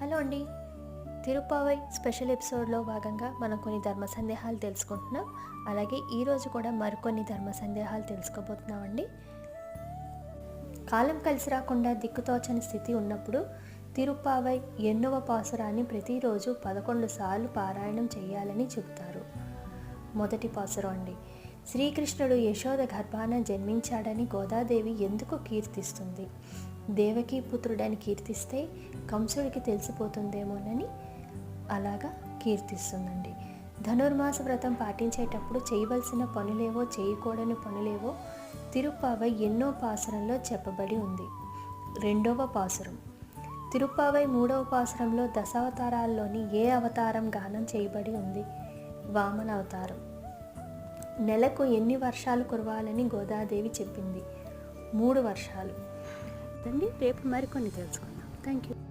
Hello అండి. Tiruppavai special ఎపిసోడ్లో భాగంగా మనం కొన్ని ధర్మ సందేహాలు తెలుసుకుంటున్నాం. అలాగే ఈరోజు కూడా మరికొన్ని ధర్మ సందేహాలు తెలుసుకోబోతున్నామండి. కాలం కలిసి రాకుండా దిక్కుతోచని స్థితి ఉన్నప్పుడు తిరుప్పావై 8వ పాసురాన్ని ప్రతిరోజు 11 సార్లు పారాయణం చేయాలని చెబుతారు. మొదటి పాసురం అండి. శ్రీకృష్ణుడు యశోద గర్భాన జన్మించాడని గోదాదేవి ఎందుకు కీర్తిస్తుంది? దేవకీ పుత్రుడని కీర్తిస్తే కంసుడికి తెలిసిపోతుందేమోనని అలాగా కీర్తిస్తుందండి. ధనుర్మాస వ్రతం పాటించేటప్పుడు చేయవలసిన పనులేవో చేయకూడని పనులేవో తిరుప్పావై ఎన్నో పాసురంలో చెప్పబడి ఉంది. 2వ పాసురం. తిరుప్పావై 3వ పాసురంలో దశావతారాల్లోని ఏ అవతారం గానం చేయబడి ఉంది? వామన అవతారం. నెలకు ఎన్ని వర్షాలు కురవాలని గోదాదేవి చెప్పింది? 3 వర్షాలు. రేపు మరికొన్ని తెలుసుకుందాం. Thank you.